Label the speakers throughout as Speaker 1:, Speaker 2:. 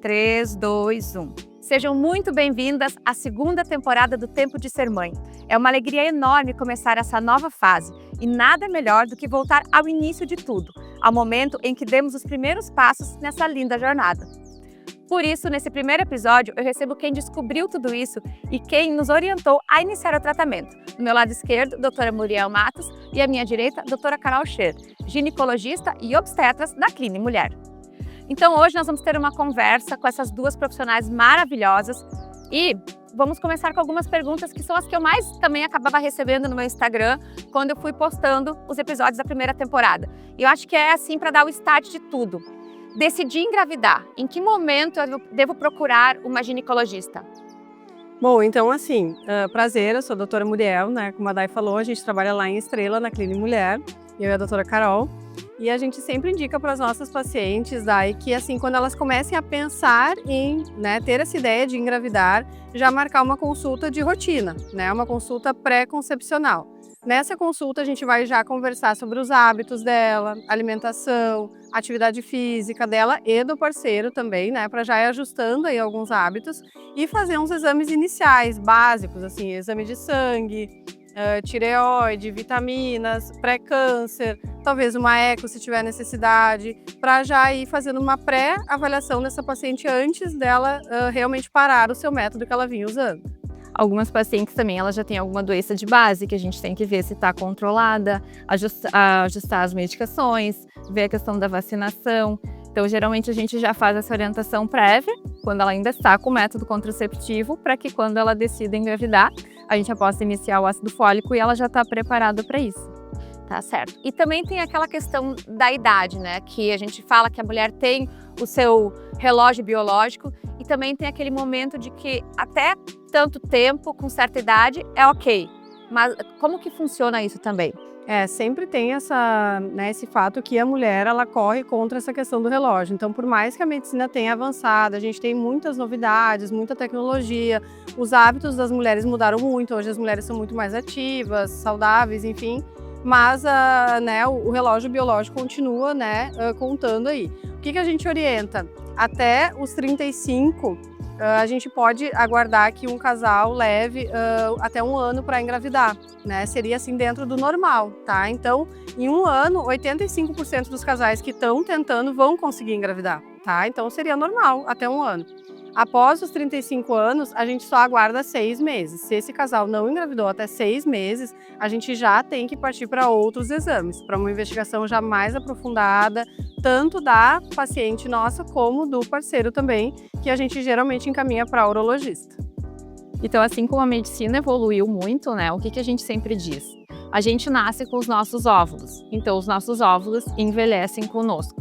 Speaker 1: 3, 2, 1. Sejam muito bem-vindas à segunda temporada do Tempo de Ser Mãe. É uma alegria enorme começar essa nova fase e nada melhor do que voltar ao início de tudo, ao momento em que demos os primeiros passos nessa linda jornada. Por isso, nesse primeiro episódio, eu recebo quem descobriu tudo isso e quem nos orientou a iniciar o tratamento. Do meu lado esquerdo, doutora Muriel Matos, e à minha direita, doutora Carol Scher, ginecologista e obstetras da Cline Mulher. Então hoje nós vamos ter uma conversa com essas duas profissionais maravilhosas e vamos começar com algumas perguntas que são as que eu mais também acabava recebendo no meu Instagram quando eu fui postando os episódios da primeira temporada. E eu acho que é assim para dar o start de tudo. Decidi engravidar. Em que momento eu devo procurar uma ginecologista?
Speaker 2: Bom, então assim, prazer, eu sou a doutora Muriel, né? Como a Day falou, a gente trabalha lá em Estrela, na Cline Mulher, eu e a doutora Carol. E a gente sempre indica para as nossas pacientes, Day, que assim, quando elas comecem a pensar em ter essa ideia de engravidar, já marcar uma consulta de rotina, uma consulta pré-concepcional. Nessa consulta a gente vai já conversar sobre os hábitos dela, alimentação, atividade física dela e do parceiro também, para já ir ajustando aí alguns hábitos e fazer uns exames iniciais, básicos, assim, exame de sangue, tireoide, vitaminas, pré-câncer, talvez uma eco se tiver necessidade, para já ir fazendo uma pré-avaliação dessa paciente antes dela realmente parar o seu método que ela vinha usando.
Speaker 1: Algumas pacientes também, elas já têm alguma doença de base que a gente tem que ver se está controlada, ajustar as medicações, ver a questão da vacinação. Então, geralmente a gente já faz essa orientação prévia, quando ela ainda está com o método contraceptivo, para que quando ela decida engravidar, a gente já possa iniciar o ácido fólico e ela já está preparada para isso. Tá certo. E também tem aquela questão da idade, que a gente fala que a mulher tem o seu relógio biológico e também tem aquele momento de que até tanto tempo, com certa idade, é ok. Mas como que funciona isso também?
Speaker 2: Sempre tem esse fato que a mulher ela corre contra essa questão do relógio. Então, por mais que a medicina tenha avançado, a gente tem muitas novidades, muita tecnologia, os hábitos das mulheres mudaram muito, hoje as mulheres são muito mais ativas, saudáveis, enfim, mas o relógio biológico continua contando aí. O que a gente orienta? Até os 35, a gente pode aguardar que um casal leve até um ano para engravidar, Seria assim dentro do normal, tá? Então, em um ano, 85% dos casais que estão tentando vão conseguir engravidar, tá? Então, seria normal até um ano. Após os 35 anos, a gente só aguarda 6 meses. Se esse casal não engravidou até 6 meses, a gente já tem que partir para outros exames, para uma investigação já mais aprofundada, tanto da paciente nossa como do parceiro também, que a gente geralmente encaminha para urologista.
Speaker 1: Então, assim como a medicina evoluiu muito, o que a gente sempre diz? A gente nasce com os nossos óvulos, então os nossos óvulos envelhecem conosco.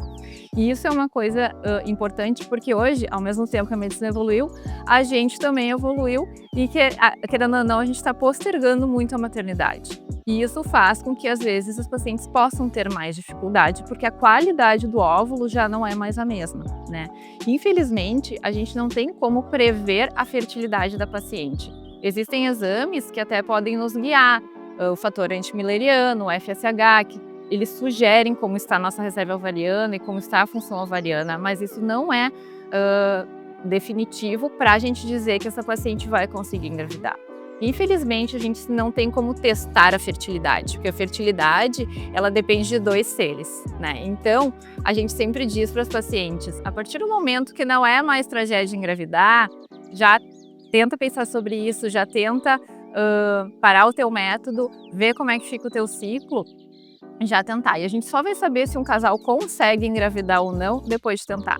Speaker 1: E isso é uma coisa importante porque hoje, ao mesmo tempo que a medicina evoluiu, a gente também evoluiu e, querendo ou não, a gente está postergando muito a maternidade. E isso faz com que, às vezes, os pacientes possam ter mais dificuldade porque a qualidade do óvulo já não é mais a mesma, Infelizmente, a gente não tem como prever a fertilidade da paciente. Existem exames que até podem nos guiar, o fator antimileriano, o FSH, que eles sugerem como está a nossa reserva ovariana e como está a função ovariana, mas isso não é definitivo para a gente dizer que essa paciente vai conseguir engravidar. Infelizmente, a gente não tem como testar a fertilidade, porque a fertilidade, ela depende de 2 seres, Então, a gente sempre diz para as pacientes, a partir do momento que não é mais tragédia engravidar, já tenta pensar sobre isso, já tenta parar o teu método, ver como é que fica o teu ciclo, já tentar. E a gente só vai saber se um casal consegue engravidar ou não depois de tentar.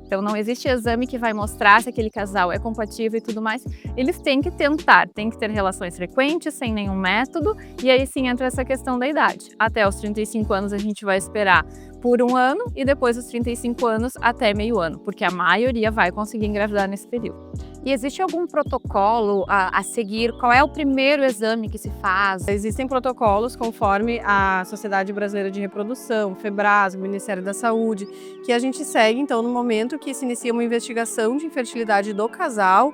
Speaker 1: Então, não existe exame que vai mostrar se aquele casal é compatível e tudo mais. Eles têm que tentar, têm que ter relações frequentes, sem nenhum método, e aí sim entra essa questão da idade. Até os 35 anos a gente vai esperar por 1 ano e depois dos 35 anos até meio ano, porque a maioria vai conseguir engravidar nesse período. E existe algum protocolo a seguir? Qual é o primeiro exame que se faz?
Speaker 2: Existem protocolos conforme a Sociedade Brasileira de Reprodução, FEBRAS, o Ministério da Saúde, que a gente segue então no momento que se inicia uma investigação de infertilidade do casal,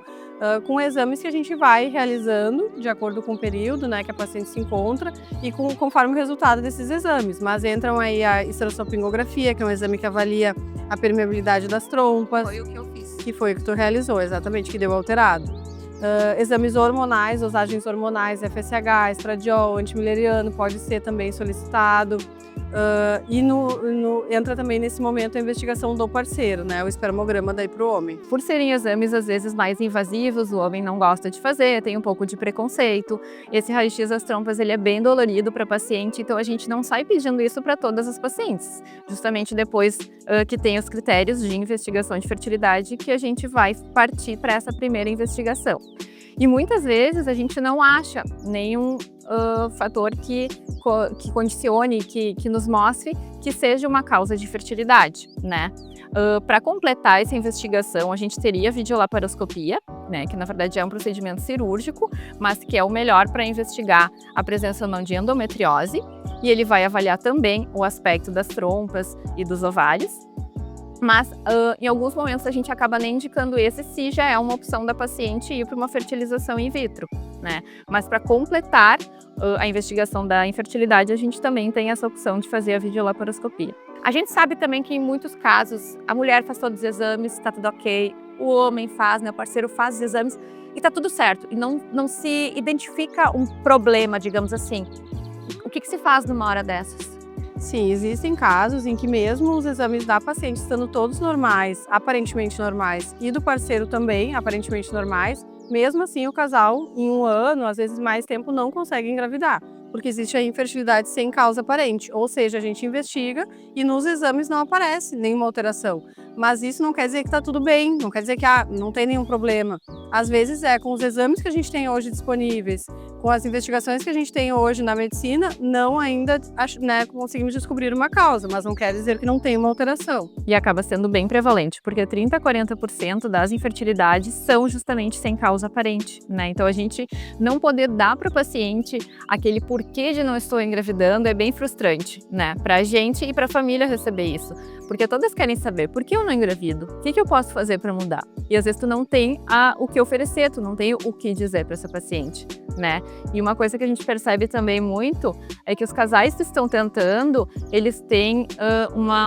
Speaker 2: com exames que a gente vai realizando de acordo com o período que a paciente se encontra e conforme o resultado desses exames. Mas entram aí a esterossalpingografia, que é um exame que avalia a permeabilidade das trompas.
Speaker 1: Foi o que eu fiz.
Speaker 2: Que foi o que tu realizou, exatamente, que deu alterado. Exames hormonais, dosagens hormonais, FSH, estradiol, antimileriano, pode ser também solicitado. E entra também nesse momento a investigação do parceiro, né? O espermograma daí para o homem.
Speaker 1: Por serem exames às vezes mais invasivos, o homem não gosta de fazer, tem um pouco de preconceito. Esse raio-x das trompas ele é bem dolorido para a paciente, então a gente não sai pedindo isso para todas as pacientes. Justamente depois que tem os critérios de investigação de fertilidade que a gente vai partir para essa primeira investigação. E muitas vezes a gente não acha nenhum fator que condicione, que nos mostre que seja uma causa de fertilidade, né? Para completar essa investigação, a gente teria a videolaparoscopia, né, que na verdade é um procedimento cirúrgico, mas que é o melhor para investigar a presença ou não de endometriose, e ele vai avaliar também o aspecto das trompas e dos ovários. Mas em alguns momentos a gente acaba nem indicando esse se já é uma opção da paciente ir para uma fertilização in vitro, né? Mas para completar a investigação da infertilidade, a gente também tem essa opção de fazer a videolaparoscopia. A gente sabe também que em muitos casos a mulher faz todos os exames, está tudo ok, o homem faz, né, o parceiro faz os exames e está tudo certo. E não se identifica um problema, digamos assim. O que se faz numa hora dessas?
Speaker 2: Sim, existem casos em que mesmo os exames da paciente estando todos normais, aparentemente normais, e do parceiro também, aparentemente normais, mesmo assim o casal, em 1 ano, às vezes mais tempo, não consegue engravidar, porque existe a infertilidade sem causa aparente, ou seja, a gente investiga e nos exames não aparece nenhuma alteração. Mas isso não quer dizer que está tudo bem, não quer dizer que não tem nenhum problema. Às vezes com os exames que a gente tem hoje disponíveis, com as investigações que a gente tem hoje na medicina, não ainda conseguimos descobrir uma causa, mas não quer dizer que não tem uma alteração.
Speaker 1: E acaba sendo bem prevalente, porque 30% a 40% das infertilidades são justamente sem causa aparente, né? Então a gente não poder dar para o paciente aquele porquê de não estou engravidando é bem frustrante, né? Para a gente e para a família receber isso. Porque todas querem saber por que eu não engravido, o que eu posso fazer para mudar? E às vezes tu não tem o que oferecer, tu não tem o que dizer para essa paciente, né? E uma coisa que a gente percebe também muito é que os casais que estão tentando, eles têm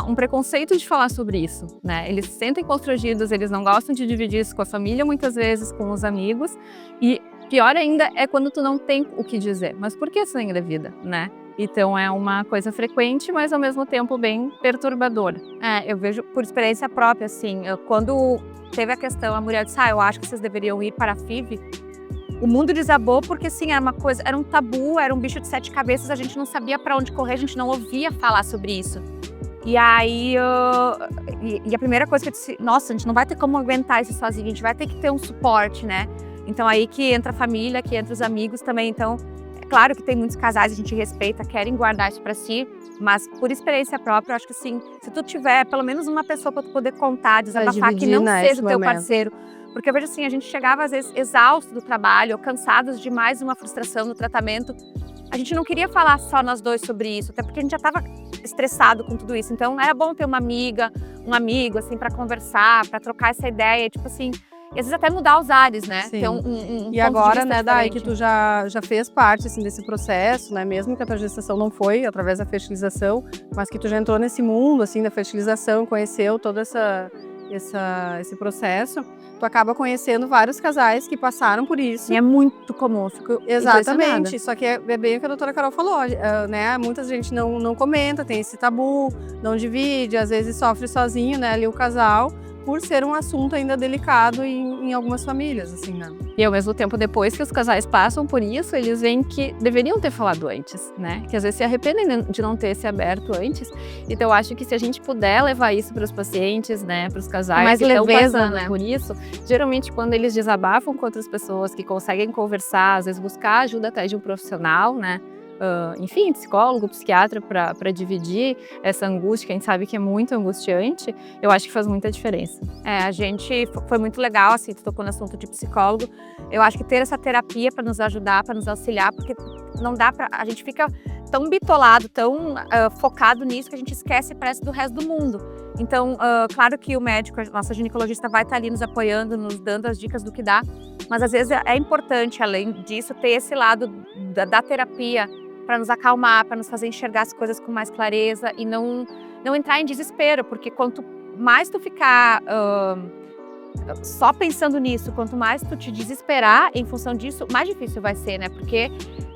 Speaker 1: um preconceito de falar sobre isso, né? Eles se sentem constrangidos, eles não gostam de dividir isso com a família, muitas vezes com os amigos, e pior ainda é quando tu não tem o que dizer. Mas por que você não engravida, né? Então é uma coisa frequente, mas ao mesmo tempo bem perturbadora.
Speaker 3: Eu vejo por experiência própria, assim, quando teve a questão, a mulher disse, eu acho que vocês deveriam ir para a FIV, o mundo desabou porque, assim, era uma coisa, era um tabu, era um bicho de 7 cabeças, a gente não sabia para onde correr, a gente não ouvia falar sobre isso. E aí, a primeira coisa que eu disse, nossa, a gente não vai ter como aguentar isso sozinho, a gente vai ter que ter um suporte, né? Então aí que entra a família, que entra os amigos também, então... É claro que tem muitos casais, a gente respeita, querem guardar isso para si, mas por experiência própria, eu acho que assim, se tu tiver pelo menos uma pessoa para tu poder contar, desabafar, que não seja o teu parceiro, porque eu vejo assim, a gente chegava às vezes exausto do trabalho, ou cansados de mais uma frustração no tratamento, a gente não queria falar só nós dois sobre isso, até porque a gente já estava estressado com tudo isso, então era bom ter uma amiga, um amigo, assim, para conversar, para trocar essa ideia, tipo assim, e às vezes até mudar os ares, né?
Speaker 2: Sim.
Speaker 3: Ter um
Speaker 2: e agora, né,
Speaker 3: Dai,
Speaker 2: que tu já fez parte, assim, desse processo, né? Mesmo que a tua gestação não foi através da fertilização, mas que tu já entrou nesse mundo, assim, da fertilização, conheceu todo esse processo, tu acaba conhecendo vários casais que passaram por isso.
Speaker 3: E é muito comum.
Speaker 2: Exatamente, só que é bem o que a doutora Carol falou, né? Muita gente não comenta, tem esse tabu, não divide, às vezes sofre sozinho, né, ali o casal, por ser um assunto ainda delicado em algumas famílias, assim, né?
Speaker 1: E ao mesmo tempo, depois que os casais passam por isso, eles veem que deveriam ter falado antes, né? Que às vezes se arrependem de não ter se aberto antes. Então eu acho que se a gente puder levar isso para os pacientes, né, para os casais que estão passando, né, por isso, geralmente quando eles desabafam com outras pessoas que conseguem conversar, às vezes buscar ajuda até de um profissional, né? Enfim, psicólogo, psiquiatra, para dividir essa angústia, que a gente sabe que é muito angustiante, eu acho que faz muita diferença.
Speaker 3: A gente, foi muito legal, assim, tu tocou no assunto de psicólogo, eu acho que ter essa terapia para nos ajudar, para nos auxiliar, porque não dá para, a gente fica tão bitolado, tão focado nisso, que a gente esquece, parece, do resto do mundo. Então, claro que o médico, a nossa ginecologista vai estar ali nos apoiando, nos dando as dicas do que dá, mas às vezes é importante, além disso, ter esse lado da terapia, para nos acalmar, para nos fazer enxergar as coisas com mais clareza e não entrar em desespero, porque quanto mais tu ficar só pensando nisso, quanto mais tu te desesperar em função disso, mais difícil vai ser, né? Porque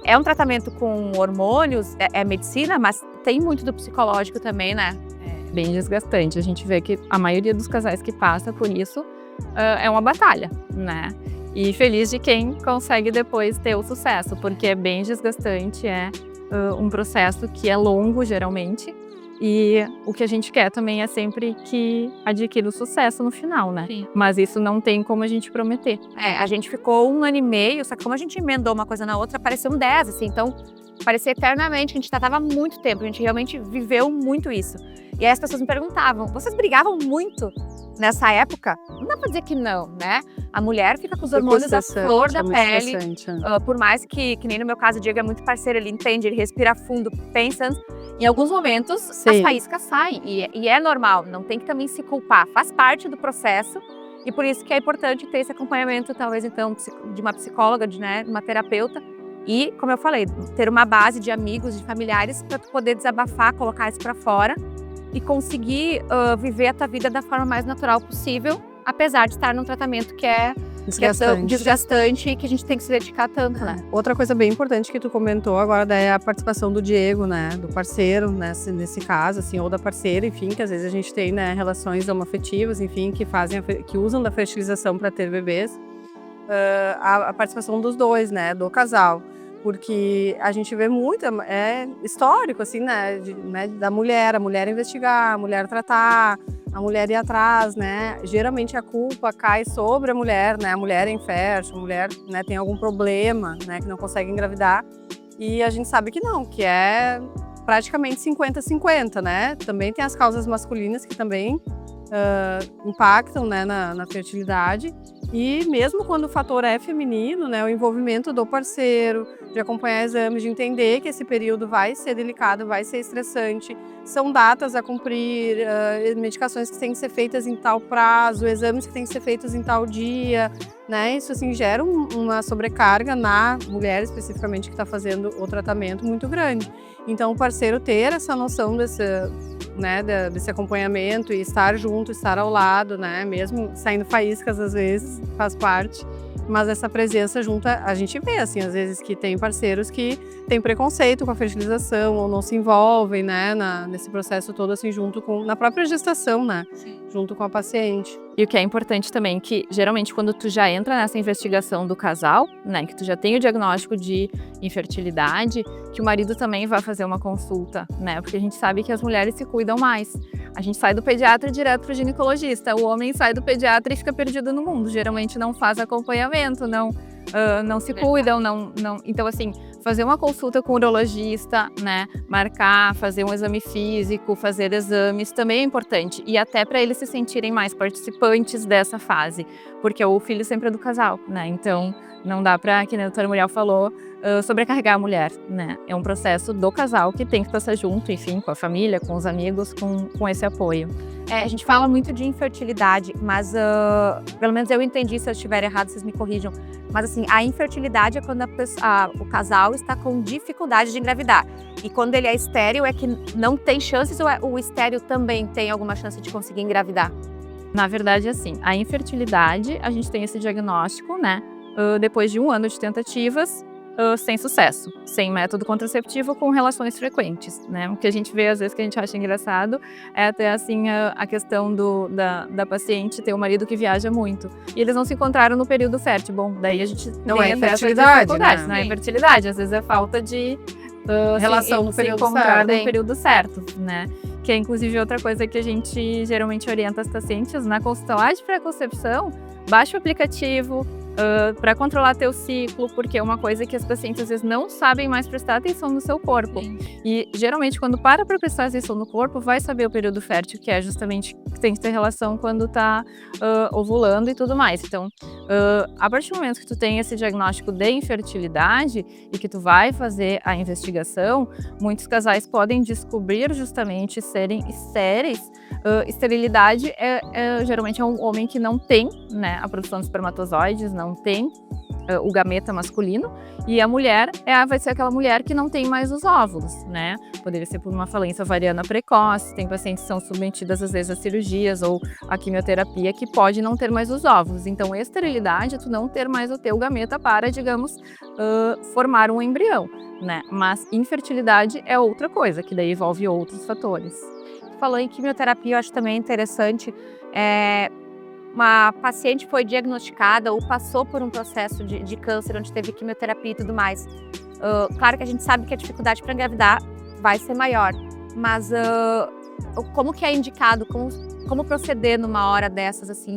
Speaker 3: é um tratamento com hormônios, é medicina, mas tem muito do psicológico também, né?
Speaker 1: É bem desgastante. A gente vê que a maioria dos casais que passa por isso é uma batalha, né? E feliz de quem consegue depois ter o sucesso, porque é bem desgastante, um processo que é longo, geralmente. E o que a gente quer também é sempre que adquira o sucesso no final, né?
Speaker 3: Sim.
Speaker 1: Mas isso não tem como a gente prometer.
Speaker 3: A gente ficou 1 ano e meio, só que como a gente emendou uma coisa na outra, pareceu 10, assim. Então, parecia eternamente, a gente tratava há muito tempo, a gente realmente viveu muito isso. E aí as pessoas me perguntavam, vocês brigavam muito nessa época? Não dá pra dizer que não, né? A mulher fica com os hormônios à flor da pele. Por mais que nem no meu caso, o Diego é muito parceiro, ele entende, ele respira fundo, pensa. Em alguns momentos,
Speaker 2: Sim.
Speaker 3: as faíscas saem, e é normal, não tem que também se culpar, faz parte do processo, e por isso que é importante ter esse acompanhamento, talvez então, de uma psicóloga, de uma terapeuta, e, como eu falei, ter uma base de amigos, de familiares, para tu poder desabafar, colocar isso para fora, e conseguir viver a tua vida da forma mais natural possível, apesar de estar num tratamento que é desgastante e que a gente tem que se dedicar tanto, né?
Speaker 2: Outra coisa bem importante que tu comentou agora é a participação do Diego, né? Do parceiro, né? Nesse caso, assim, ou da parceira, enfim, que às vezes a gente tem, né, relações homoafetivas, enfim, que usam da fertilização para ter bebês. A participação dos dois, né? Do casal. Porque a gente vê muito, é histórico, assim, né? Da mulher, a mulher investigar, a mulher tratar, a mulher ir atrás, né? Geralmente a culpa cai sobre a mulher, né? A mulher é infértil, a mulher, né, tem algum problema, né? Que não consegue engravidar. E a gente sabe que não, que é praticamente 50-50, né? Também tem as causas masculinas que também impactam, né, na fertilidade. E mesmo quando o fator é feminino, né, o envolvimento do parceiro, de acompanhar exames, de entender que esse período vai ser delicado, vai ser estressante, são datas a cumprir, medicações que têm que ser feitas em tal prazo, exames que têm que ser feitos em tal dia, né? Isso assim gera uma sobrecarga na mulher especificamente que está fazendo o tratamento muito grande. Então o parceiro ter essa noção desse acompanhamento e estar junto, estar ao lado, né? Mesmo saindo faíscas às vezes, faz parte. Mas essa presença junto, a gente vê, assim, às vezes que tem parceiros que têm preconceito com a fertilização ou não se envolvem, né, nesse processo todo, assim, na própria gestação, né?
Speaker 3: Sim.
Speaker 2: Junto com a paciente.
Speaker 1: E o que é importante também, que geralmente quando tu já entra nessa investigação do casal, né, que tu já tem o diagnóstico de infertilidade, que o marido também vai fazer uma consulta, né, porque a gente sabe que as mulheres se cuidam mais. A gente sai do pediatra direto pro ginecologista, o homem sai do pediatra e fica perdido no mundo, geralmente não faz acompanhamento, não se cuidam, não. Então, assim, fazer uma consulta com o urologista, né, marcar, fazer um exame físico, fazer exames também é importante. E até para eles se sentirem mais participantes dessa fase, porque o filho sempre é do casal, né? Então, não dá para, que nem a doutora Muriel falou, sobrecarregar a mulher, né? É um processo do casal que tem que estar junto, enfim, com a família, com os amigos, com esse apoio.
Speaker 3: A gente fala muito de infertilidade, mas pelo menos eu entendi, se eu estiver errado, vocês me corrijam. Mas assim, a infertilidade é quando o casal está com dificuldade de engravidar. E quando ele é estéril, é que não tem chances, ou o estéril também tem alguma chance de conseguir engravidar?
Speaker 1: Na verdade, assim, a infertilidade, a gente tem esse diagnóstico, né? Depois de 1 ano de tentativas, sem sucesso, sem método contraceptivo, com relações frequentes, né? O que a gente vê, às vezes, que a gente acha engraçado, é até, assim, a questão da paciente ter um marido que viaja muito. E eles não se encontraram no período fértil. Bom, daí a gente
Speaker 2: não é
Speaker 1: tem
Speaker 2: infertilidade, né?
Speaker 1: Não é infertilidade, às vezes é falta de
Speaker 2: relação no período
Speaker 1: encontrar
Speaker 2: certo.
Speaker 1: no período certo, né? Que é, inclusive, outra coisa que a gente geralmente orienta as pacientes na consulta lá de pré-concepção, baixa o aplicativo, para controlar teu ciclo, porque é uma coisa que as pacientes às vezes não sabem mais prestar atenção no seu corpo.
Speaker 3: Sim.
Speaker 1: E geralmente quando para prestar atenção no corpo, vai saber o período fértil, que é justamente que tem que ter relação quando tá ovulando e tudo mais. Então, a partir do momento que tu tem esse diagnóstico de infertilidade e que tu vai fazer a investigação, muitos casais podem descobrir justamente serem estéreis. Esterilidade geralmente é um homem que não tem, né, a produção de espermatozoides, não tem, o gameta masculino, e a mulher vai ser aquela mulher que não tem mais os óvulos, né? Poderia ser por uma falência ovariana precoce, tem pacientes que são submetidas às vezes a cirurgias ou a quimioterapia que pode não ter mais os óvulos. Então, esterilidade é tu não ter mais o teu gameta para, digamos, formar um embrião, né? Mas infertilidade é outra coisa, que daí envolve outros fatores.
Speaker 3: Falou em quimioterapia, eu acho também interessante, uma paciente foi diagnosticada ou passou por um processo de câncer, onde teve quimioterapia e tudo mais. Claro que a gente sabe que a dificuldade para engravidar vai ser maior, mas como que é indicado, como proceder numa hora dessas, assim,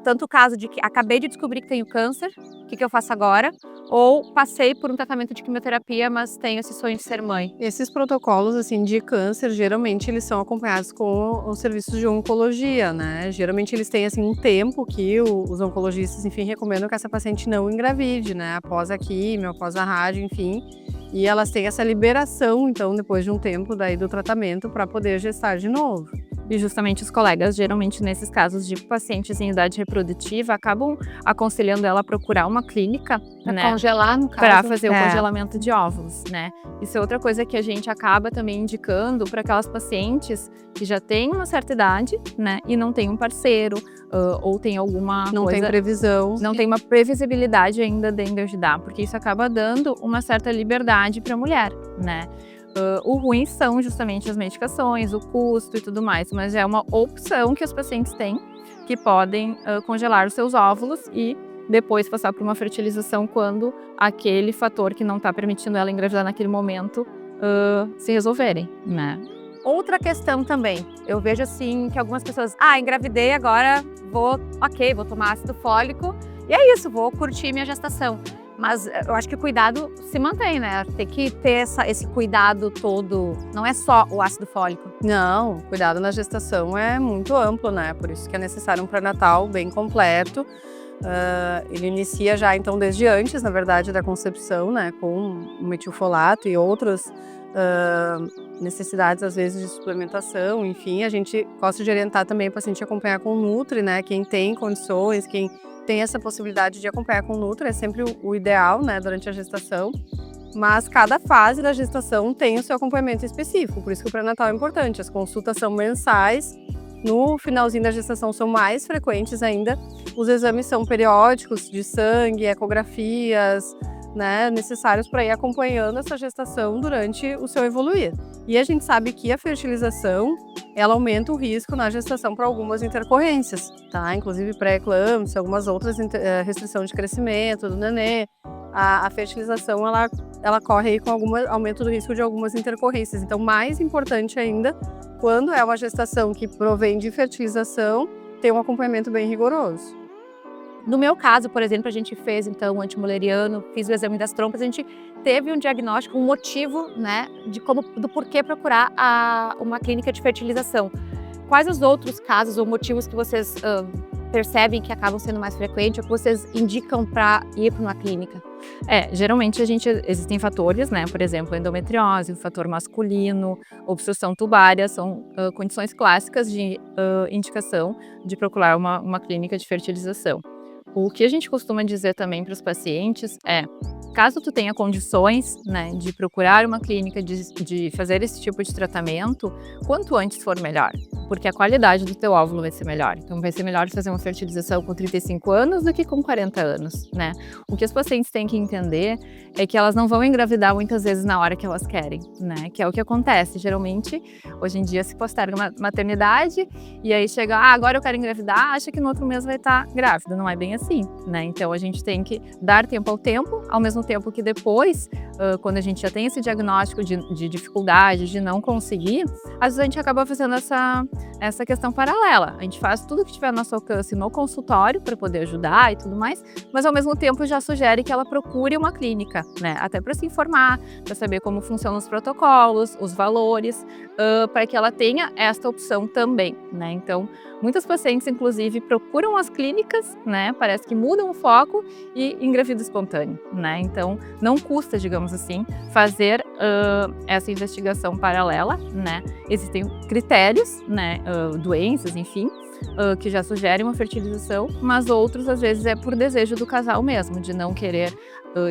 Speaker 3: tanto o caso de que acabei de descobrir que tenho câncer, o que eu faço agora? Ou passei por um tratamento de quimioterapia, mas tenho esse sonho de ser mãe.
Speaker 2: Esses protocolos, assim, de câncer, geralmente eles são acompanhados com os serviços de oncologia, né? Geralmente eles têm, assim, um tempo que os oncologistas, enfim, recomendam que essa paciente não engravide, né? Após a quimio, após a rádio, enfim. E elas têm essa liberação, então, depois de um tempo daí do tratamento, para poder gestar de novo.
Speaker 1: E justamente os colegas, geralmente nesses casos de pacientes em idade reprodutiva, acabam aconselhando ela a procurar uma clínica, né,
Speaker 3: congelar, no caso.
Speaker 1: para fazer o congelamento de óvulos, né? Isso é outra coisa que a gente acaba também indicando para aquelas pacientes que já têm uma certa idade, né, e não tem um parceiro, ou tem alguma
Speaker 2: Não
Speaker 1: coisa...
Speaker 2: tem previsão.
Speaker 1: Não tem uma previsibilidade ainda de engravidar, porque isso acaba dando uma certa liberdade para a mulher, né? O ruim são justamente as medicações, o custo e tudo mais, mas é uma opção que os pacientes têm, que podem congelar os seus óvulos e depois passar por uma fertilização quando aquele fator que não está permitindo ela engravidar naquele momento se resolverem, né?
Speaker 3: Outra questão também, eu vejo assim que algumas pessoas, engravidei agora, vou tomar ácido fólico e é isso, vou curtir minha gestação. Mas eu acho que o cuidado se mantém, né? Tem que ter esse cuidado todo, não é só o ácido fólico.
Speaker 2: Não, o cuidado na gestação é muito amplo, né? Por isso que é necessário um pré-natal bem completo. Ele inicia já, então, desde antes, na verdade, da concepção, né? Com o metilfolato e outras necessidades, às vezes, de suplementação. Enfim, a gente gosta de orientar também o paciente a acompanhar com o Nutri, né? Quem tem condições, quem tem essa possibilidade de acompanhar com o Nutri, é sempre o ideal, né, durante a gestação. Mas cada fase da gestação tem o seu acompanhamento específico, por isso que o pré-natal é importante. As consultas são mensais, no finalzinho da gestação são mais frequentes ainda. Os exames são periódicos, de sangue, ecografias, né, necessários para ir acompanhando essa gestação durante o seu evoluir. E a gente sabe que a fertilização, ela aumenta o risco na gestação para algumas intercorrências, tá? Inclusive pré-eclâmpsia, algumas outras restrição de crescimento do nenê. A fertilização, ela corre aí com algum aumento do risco de algumas intercorrências. Então, mais importante ainda, quando é uma gestação que provém de fertilização, tem um acompanhamento bem rigoroso.
Speaker 3: No meu caso, por exemplo, a gente fez então o antimuleriano, fiz o exame das trompas, a gente teve um diagnóstico, um motivo, né, do porquê procurar uma clínica de fertilização. Quais os outros casos ou motivos que vocês percebem que acabam sendo mais frequentes ou que vocês indicam para ir para uma clínica?
Speaker 1: Geralmente existem fatores, né? Por exemplo, endometriose, o fator masculino, obstrução tubária, são condições clássicas de indicação de procurar uma clínica de fertilização. O que a gente costuma dizer também para os pacientes é, caso tu tenha condições, né, de procurar uma clínica, de fazer esse tipo de tratamento, quanto antes for melhor, porque a qualidade do teu óvulo vai ser melhor. Então vai ser melhor fazer uma fertilização com 35 anos do que com 40 anos, né? O que os pacientes têm que entender é que elas não vão engravidar muitas vezes na hora que elas querem, né? Que é o que acontece. Geralmente, hoje em dia se posterga uma maternidade e aí chega, agora eu quero engravidar, acha que no outro mês vai estar grávida. Não é bem assim, né? Então a gente tem que dar tempo ao tempo, ao mesmo tempo que depois, quando a gente já tem esse diagnóstico de dificuldade, de não conseguir, às vezes a gente acaba fazendo essa questão paralela. A gente faz tudo que tiver ao nosso alcance no consultório para poder ajudar e tudo mais, mas ao mesmo tempo já sugere que ela procure uma clínica, né? Até para se informar, para saber como funcionam os protocolos, os valores, para que ela tenha esta opção também, né? Então, muitas pacientes, inclusive, procuram as clínicas, né? Parece que mudam o foco e engravidam espontâneo, né? Então, não custa, digamos assim, fazer essa investigação paralela, né? Existem critérios, né? Doenças, enfim, que já sugerem uma fertilização, mas outros às vezes é por desejo do casal mesmo, de não querer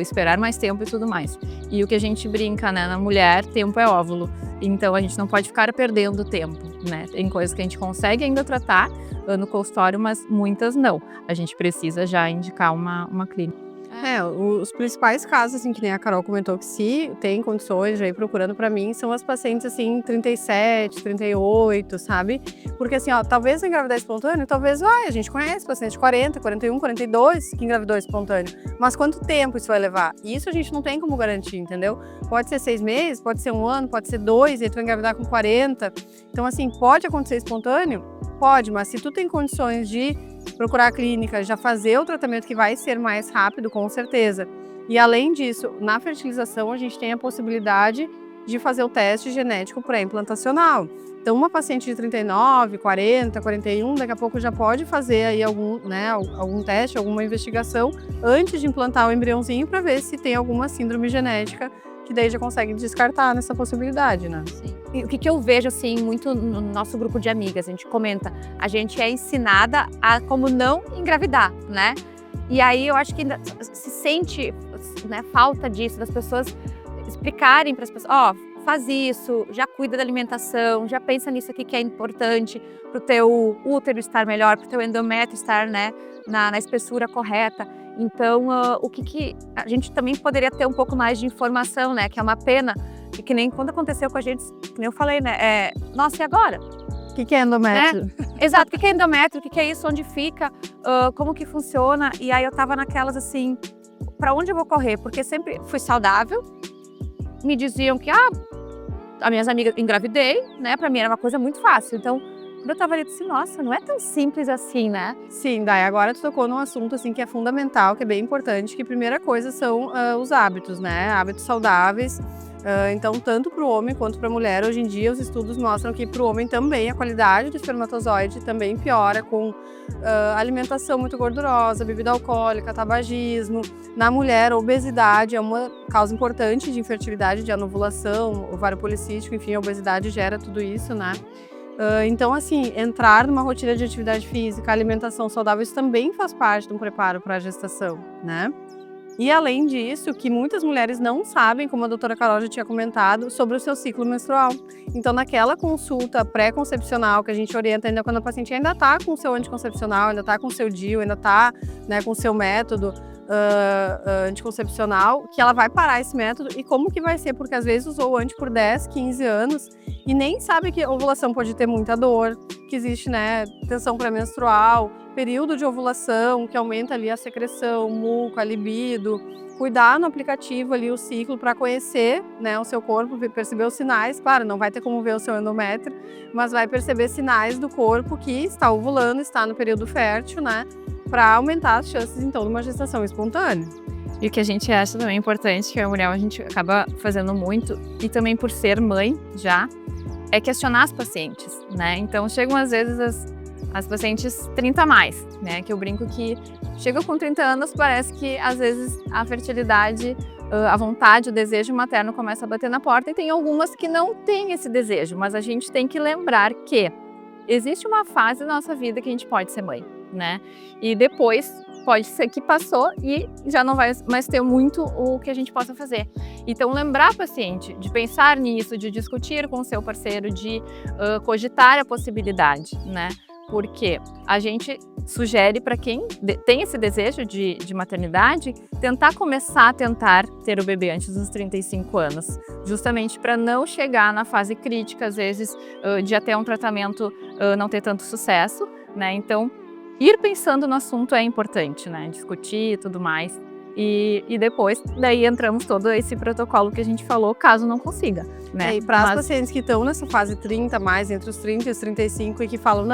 Speaker 1: esperar mais tempo e tudo mais. E o que a gente brinca, né, na mulher, tempo é óvulo, então a gente não pode ficar perdendo tempo, né? Tem coisas que a gente consegue ainda tratar no consultório, mas muitas não. A gente precisa já indicar uma clínica.
Speaker 2: Os principais casos, assim, que nem a Carol comentou, que se tem condições, já ir procurando pra mim, são as pacientes, assim, 37, 38, sabe? Porque, assim, ó, talvez engravidar espontâneo, talvez, a gente conhece pacientes de 40, 41, 42 que engravidou espontâneo. Mas quanto tempo isso vai levar? Isso a gente não tem como garantir, entendeu? Pode ser 6 meses, pode ser 1 ano, pode ser 2, e aí tu vai engravidar com 40. Então, assim, pode acontecer espontâneo? Pode, mas se tu tem condições de procurar a clínica, já fazer o tratamento que vai ser mais rápido, com certeza. E além disso, na fertilização a gente tem a possibilidade de fazer o teste genético pré-implantacional. Então, uma paciente de 39, 40, 41, daqui a pouco já pode fazer aí algum teste, alguma investigação antes de implantar o embriãozinho para ver se tem alguma síndrome genética, que daí já consegue descartar nessa possibilidade, né?
Speaker 3: Sim. E o que eu vejo, assim, muito no nosso grupo de amigas, a gente comenta, a gente é ensinada a como não engravidar, né? E aí eu acho que ainda se sente, né, falta disso, das pessoas explicarem para as pessoas, faz isso, já cuida da alimentação, já pensa nisso aqui que é importante para o teu útero estar melhor, para o teu endométrio estar, né, na espessura correta. Então, o que a gente também poderia ter um pouco mais de informação, né? Que é uma pena, e que nem quando aconteceu com a gente, que nem eu falei, né? Nossa, e agora?
Speaker 2: O que é endométrio?
Speaker 3: Exato, o que é endométrio? O que é isso? Onde fica? Como que funciona? E aí eu tava naquelas assim, pra onde eu vou correr? Porque sempre fui saudável, me diziam que, as minhas amigas, engravidei, né? Pra mim era uma coisa muito fácil. Então, quando eu tava ali, eu disse, nossa, não é tão simples assim, né?
Speaker 2: Sim, Dai, agora tu tocou num assunto assim que é fundamental, que é bem importante, que a primeira coisa são os hábitos, né? Hábitos saudáveis. Então, tanto para o homem quanto para a mulher, hoje em dia os estudos mostram que para o homem também a qualidade do espermatozoide também piora com alimentação muito gordurosa, bebida alcoólica, tabagismo. Na mulher, a obesidade é uma causa importante de infertilidade, de anovulação, ovário policístico, enfim, a obesidade gera tudo isso, né? Então, assim, entrar numa rotina de atividade física, alimentação saudável, isso também faz parte de um preparo para a gestação, né? E além disso, que muitas mulheres não sabem, como a doutora Carol já tinha comentado, sobre o seu ciclo menstrual. Então, naquela consulta pré-concepcional que a gente orienta ainda quando a paciente ainda está com o seu anticoncepcional, ainda está com o seu DIU, ainda está, né, com o seu método anticoncepcional, que ela vai parar esse método e como que vai ser, porque às vezes usou o anti por 10, 15 anos e nem sabe que a ovulação pode ter muita dor, que existe, né, tensão pré-menstrual, período de ovulação, que aumenta ali a secreção, o muco, a libido, cuidar no aplicativo ali o ciclo para conhecer, né, o seu corpo, perceber os sinais, claro, não vai ter como ver o seu endométrio, mas vai perceber sinais do corpo que está ovulando, está no período fértil, né, para aumentar as chances, então, de uma gestação espontânea.
Speaker 1: E o que a gente acha também importante, que a mulher a gente acaba fazendo muito, e também por ser mãe já, é questionar as pacientes, né? Então, chegam às vezes as pacientes 30 a mais, né? Que eu brinco que chegam com 30 anos, parece que às vezes a fertilidade, a vontade, o desejo materno começa a bater na porta, e tem algumas que não têm esse desejo, mas a gente tem que lembrar que existe uma fase da nossa vida que a gente pode ser mãe, né? E depois pode ser que passou e já não vai mais ter muito o que a gente possa fazer. Então, lembrar a paciente de pensar nisso, de discutir com o seu parceiro, de cogitar a possibilidade, né? Porque a gente sugere para quem tem esse desejo de maternidade, começar a tentar ter o bebê antes dos 35 anos, justamente para não chegar na fase crítica, às vezes, de até um tratamento não ter tanto sucesso, né? Então, ir pensando no assunto é importante, né? Discutir e tudo mais. E depois, daí entramos todo esse protocolo que a gente falou, caso não consiga, né?
Speaker 2: E para as pacientes que estão nessa fase 30 mais, entre os 30 e os 35, e que falam,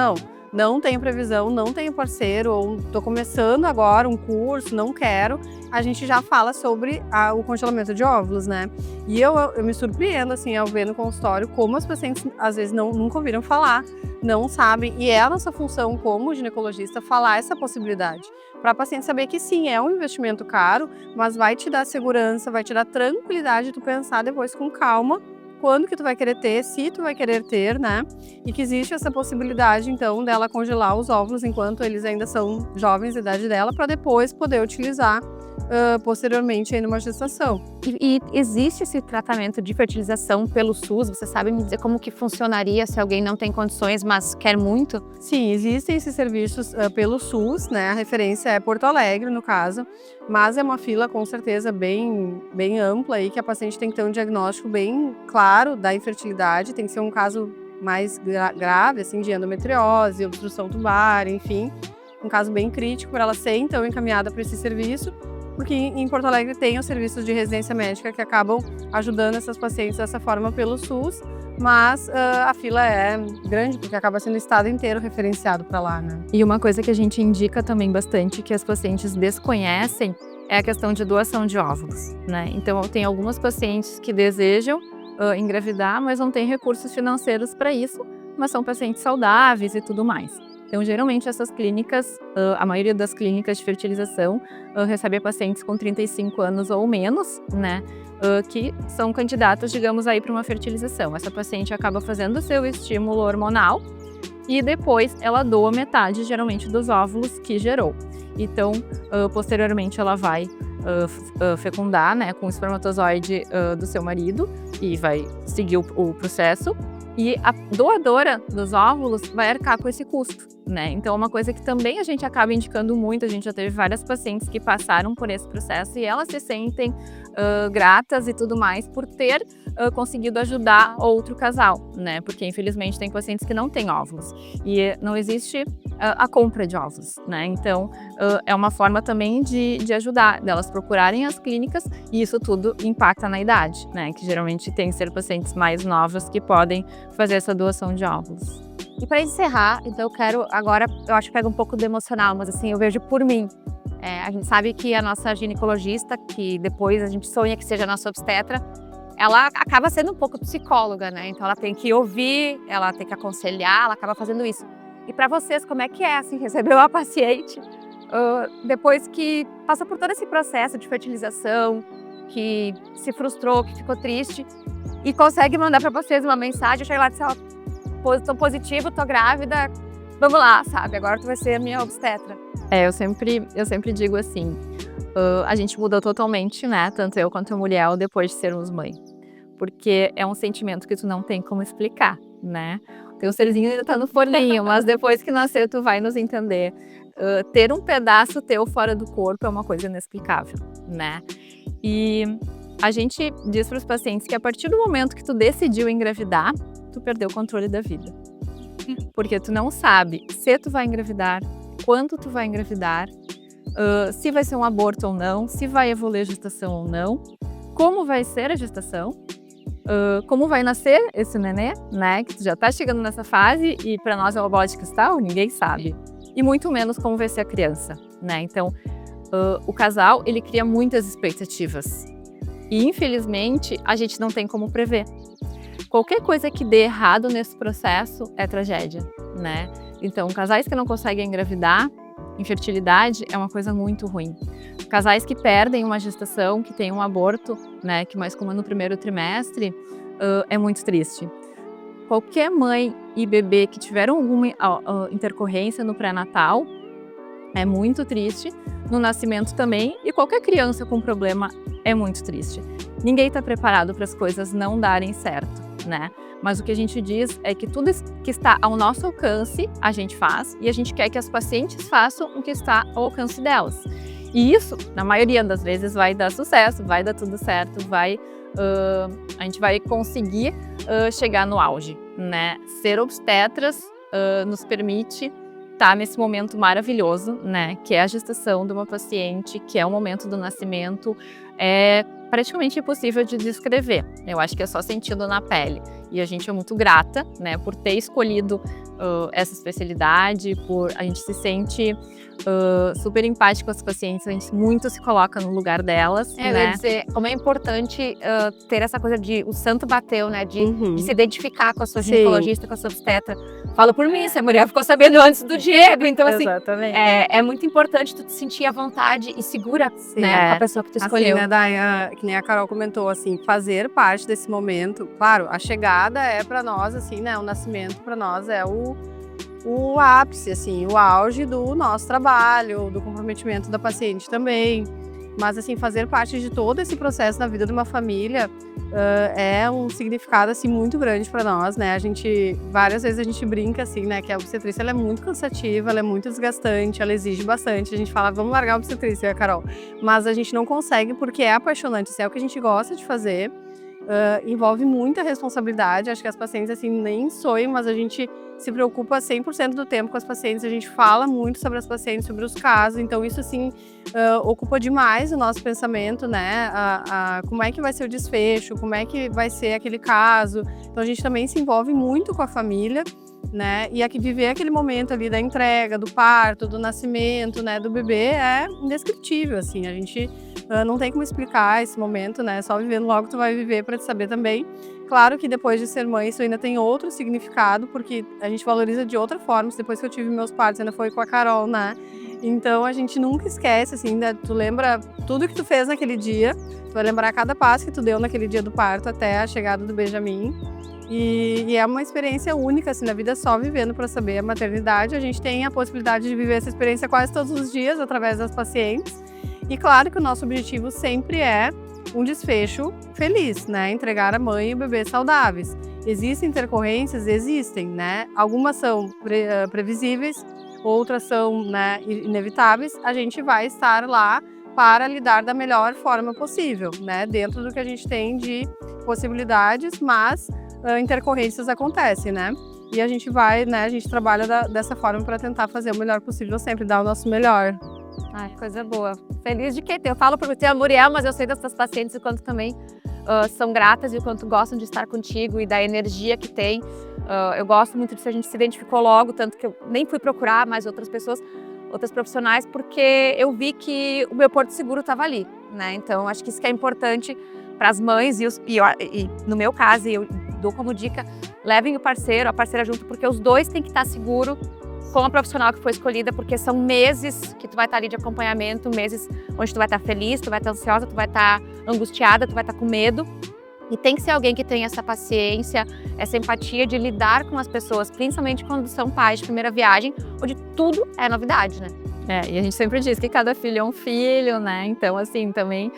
Speaker 2: não tenho previsão, não tenho parceiro, ou estou começando agora um curso, não quero, a gente já fala sobre o congelamento de óvulos, né? E eu me surpreendo, assim, ao ver no consultório como as pacientes, às vezes, nunca ouviram falar, não sabem, e é a nossa função como ginecologista falar essa possibilidade, para a paciente saber que sim, é um investimento caro, mas vai te dar segurança, vai te dar tranquilidade de tu pensar depois com calma quando que tu vai querer ter, se tu vai querer ter, né? E que existe essa possibilidade, então, dela congelar os óvulos enquanto eles ainda são jovens, a idade dela, para depois poder utilizar posteriormente aí numa gestação.
Speaker 3: E existe esse tratamento de fertilização pelo SUS? Você sabe me dizer como que funcionaria se alguém não tem condições, mas quer muito?
Speaker 2: Sim, existem esses serviços pelo SUS, né? A referência é Porto Alegre, no caso, mas é uma fila com certeza bem ampla aí, que a paciente tem que ter um diagnóstico bem claro da infertilidade, tem que ser um caso mais grave, assim, de endometriose, obstrução tubar, enfim, um caso bem crítico para ela ser então encaminhada para esse serviço, porque em Porto Alegre tem os serviços de residência médica que acabam ajudando essas pacientes dessa forma pelo SUS, mas a fila é grande porque acaba sendo o estado inteiro referenciado para lá, né?
Speaker 1: E uma coisa que a gente indica também bastante, que as pacientes desconhecem, é a questão de doação de óvulos, né? Então, tem algumas pacientes que desejam engravidar, mas não têm recursos financeiros para isso, mas são pacientes saudáveis e tudo mais. Então, geralmente, essas clínicas, a maioria das clínicas de fertilização recebe pacientes com 35 anos ou menos, né? Que são candidatos, digamos, aí para uma fertilização. Essa paciente acaba fazendo o seu estímulo hormonal e depois ela doa metade, geralmente, dos óvulos que gerou. Então, posteriormente, ela vai fecundar, né, com o espermatozoide do seu marido e vai seguir o processo. E a doadora dos óvulos vai arcar com esse custo, né? Então, é uma coisa que também a gente acaba indicando muito. A gente já teve várias pacientes que passaram por esse processo e elas se sentem gratas e tudo mais por ter conseguido ajudar outro casal, né? Porque, infelizmente, tem pacientes que não têm óvulos e não existe a compra de óvulos, né? Então, é uma forma também de ajudar, delas procurarem as clínicas, e isso tudo impacta na idade, né? Que geralmente tem que ser pacientes mais novas que podem fazer essa doação de óvulos.
Speaker 3: E para encerrar, então eu quero agora, eu acho que pega um pouco do emocional, mas assim, eu vejo por mim. A gente sabe que a nossa ginecologista, que depois a gente sonha que seja a nossa obstetra, ela acaba sendo um pouco psicóloga, né? Então ela tem que ouvir, ela tem que aconselhar, ela acaba fazendo isso. E para vocês, como é que é, assim, receber uma paciente depois que passa por todo esse processo de fertilização, que se frustrou, que ficou triste, e consegue mandar para vocês uma mensagem, chega lá e diz, ó, tô positivo, tô grávida, vamos lá, sabe? Agora tu vai ser a minha obstetra.
Speaker 1: Eu sempre digo assim, a gente mudou totalmente, né? Tanto eu quanto a mulher, depois de sermos mãe. Porque é um sentimento que tu não tem como explicar, né? Teu serzinho ainda tá no forninho, mas depois que nascer tu vai nos entender. Ter um pedaço teu fora do corpo é uma coisa inexplicável, né? E a gente diz para os pacientes que a partir do momento que tu decidiu engravidar, tu perdeu o controle da vida. Porque tu não sabe se tu vai engravidar, quando tu vai engravidar, se vai ser um aborto ou não, se vai evoluir a gestação ou não, como vai ser a gestação, como vai nascer esse nenê, né? Que tu já tá chegando nessa fase e para nós é uma bola de cristal, ninguém sabe. E muito menos como vai ser a criança, né? Então, o casal, ele cria muitas expectativas. E, infelizmente, a gente não tem como prever. Qualquer coisa que dê errado nesse processo é tragédia, né? Então, casais que não conseguem engravidar, infertilidade é uma coisa muito ruim. Casais que perdem uma gestação, que tem um aborto, né, que mais como no primeiro trimestre, é muito triste. Qualquer mãe e bebê que tiveram alguma intercorrência no pré-natal é muito triste, no nascimento também, e qualquer criança com problema é muito triste. Ninguém está preparado para as coisas não darem certo, né? Mas o que a gente diz é que tudo que está ao nosso alcance, a gente faz, e a gente quer que as pacientes façam o que está ao alcance delas. E isso, na maioria das vezes, vai dar sucesso, vai dar tudo certo, a gente vai conseguir chegar no auge, né? Ser obstetras nos permite estar nesse momento maravilhoso, né? Que é a gestação de uma paciente, que é o momento do nascimento, é praticamente impossível de descrever. Eu acho que é só sentindo na pele. E a gente é muito grata, né, por ter escolhido essa especialidade, a gente se sente super empático com as pacientes, a gente muito se coloca no lugar delas,
Speaker 3: Eu ia
Speaker 1: né?
Speaker 3: dizer, como é importante ter essa coisa de o santo bateu, né? De se identificar com a sua
Speaker 2: Sim.
Speaker 3: ginecologista, com a sua obstetra. Falo por mim, se a mulher ficou sabendo antes do Diego, então assim,
Speaker 1: Exatamente.
Speaker 3: é muito importante tu te sentir à vontade e segura, né, com a pessoa que tu escolheu.
Speaker 2: Assim, né, Dai, que nem a Carol comentou, assim, fazer parte desse momento, claro, a chegada é para nós, assim, né, o nascimento para nós é o ápice, assim, o auge do nosso trabalho, do comprometimento da paciente também. Mas, assim, fazer parte de todo esse processo na vida de uma família é um significado, assim, muito grande para nós, né? Várias vezes a gente brinca, assim, né, que a obstetrícia, ela é muito cansativa, ela é muito desgastante, ela exige bastante. A gente fala, vamos largar a obstetrícia, Carol. Mas a gente não consegue porque é apaixonante, isso é o que a gente gosta de fazer. Envolve muita responsabilidade, acho que as pacientes, assim, nem sonham, mas a gente se preocupa 100% do tempo com as pacientes, a gente fala muito sobre as pacientes, sobre os casos, então isso, assim, ocupa demais o nosso pensamento, né, como é que vai ser o desfecho, como é que vai ser aquele caso, então a gente também se envolve muito com a família, né, e viver aquele momento ali da entrega, do parto, do nascimento, né, do bebê é indescritível, assim, a gente não tem como explicar esse momento, né, só vivendo logo tu vai viver para te saber também. Claro que depois de ser mãe isso ainda tem outro significado, porque a gente valoriza de outra forma, depois que eu tive meus partos ainda foi com a Carol, né, então a gente nunca esquece, assim, né? Tu lembra tudo que tu fez naquele dia, tu vai lembrar cada passo que tu deu naquele dia do parto até a chegada do Benjamin. E é uma experiência única, assim, na vida só vivendo para saber a maternidade. A gente tem a possibilidade de viver essa experiência quase todos os dias através das pacientes. E claro que o nosso objetivo sempre é um desfecho feliz, né? Entregar a mãe e o bebê saudáveis. Existem intercorrências? Existem, né? Algumas são previsíveis, outras são, né, inevitáveis. A gente vai estar lá para lidar da melhor forma possível, né? Dentro do que a gente tem de possibilidades, mas intercorrências acontecem, né? E a gente vai, né? A gente trabalha dessa forma para tentar fazer o melhor possível sempre, dar o nosso melhor.
Speaker 3: Ai, coisa boa. Feliz de quem tem. Eu falo por você, a Muriel, mas eu sei dessas pacientes o quanto também são gratas e o quanto gostam de estar contigo e da energia que tem. Eu gosto muito disso, a gente se identificou logo, tanto que eu nem fui procurar mais outras pessoas, outras profissionais, porque eu vi que o meu porto seguro estava ali, né? Então, acho que isso que é importante para as mães e no meu caso, eu dou como dica, levem o parceiro, a parceira junto, porque os dois têm que estar seguros com a profissional que foi escolhida, porque são meses que tu vai estar ali de acompanhamento, meses onde tu vai estar feliz, tu vai estar ansiosa, tu vai estar angustiada, tu vai estar com medo. E tem que ser alguém que tenha essa paciência, essa empatia de lidar com as pessoas, principalmente quando são pais de primeira viagem, onde tudo é novidade, né?
Speaker 1: E a gente sempre diz que cada filho é um filho, né? Então, assim, também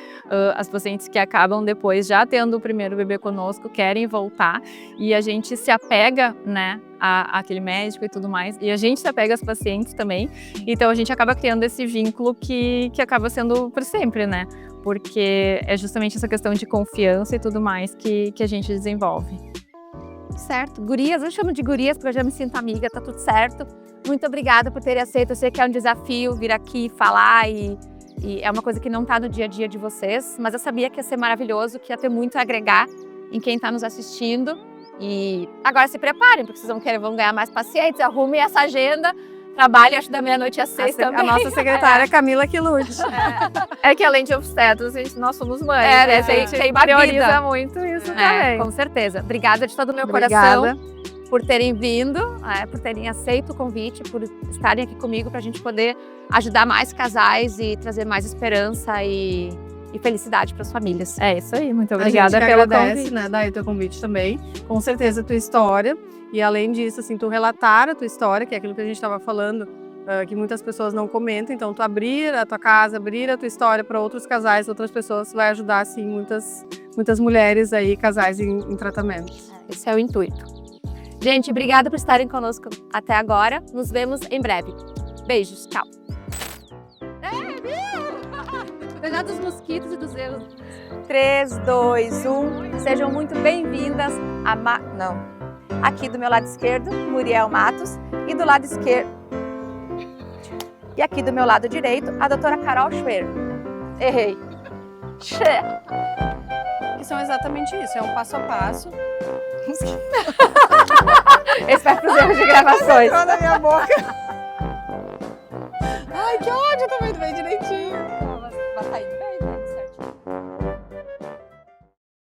Speaker 1: as pacientes que acabam depois já tendo o primeiro bebê conosco querem voltar e a gente se apega, né, àquele médico e tudo mais. E a gente se apega às pacientes também. Então, a gente acaba criando esse vínculo que acaba sendo por sempre, né? Porque é justamente essa questão de confiança e tudo mais que a gente desenvolve.
Speaker 3: Certo. Gurias, eu chamo de gurias porque eu já me sinto amiga, tá tudo certo. Muito obrigada por terem aceito. Eu sei que é um desafio vir aqui falar e é uma coisa que não tá no dia a dia de vocês, mas eu sabia que ia ser maravilhoso, que ia ter muito a agregar em quem tá nos assistindo. E agora se preparem, porque vocês vão ganhar mais pacientes, arrumem essa agenda. Trabalhe, acho, da meia-noite às 6 também.
Speaker 2: A nossa secretária Camila Quilute.
Speaker 1: É que além de obstetras, nós somos mães.
Speaker 3: Né?
Speaker 1: A gente
Speaker 3: tem
Speaker 1: prioriza muito isso também.
Speaker 3: Com certeza. Obrigada de todo o meu
Speaker 2: Obrigada.
Speaker 3: coração por terem vindo, por terem aceito o convite, por estarem aqui comigo para a gente poder ajudar mais casais e trazer mais esperança e felicidade para as famílias.
Speaker 1: É isso aí, muito obrigada
Speaker 2: pelo
Speaker 1: convite.
Speaker 2: Né, Dai, teu convite também. Com certeza a tua história. E além disso, assim, tu relatar a tua história, que é aquilo que a gente estava falando, que muitas pessoas não comentam. Então, tu abrir a tua casa, abrir a tua história para outros casais, outras pessoas, vai ajudar, assim, muitas mulheres aí, casais em tratamento.
Speaker 3: Esse é o intuito. Gente, obrigada por estarem conosco até agora. Nos vemos em breve. Beijos, tchau. Cuidado dos mosquitos e dos erros. 3, 2, 1. Sejam muito bem-vindas a Não. Aqui do meu lado esquerdo, Muriel Matos. E do lado esquerdo... E aqui do meu lado direito, a doutora Carol Schwer. Errei.
Speaker 2: E são exatamente isso, é um passo a passo.
Speaker 3: Esse vai pros erros de gravações.
Speaker 2: Entrou na minha boca.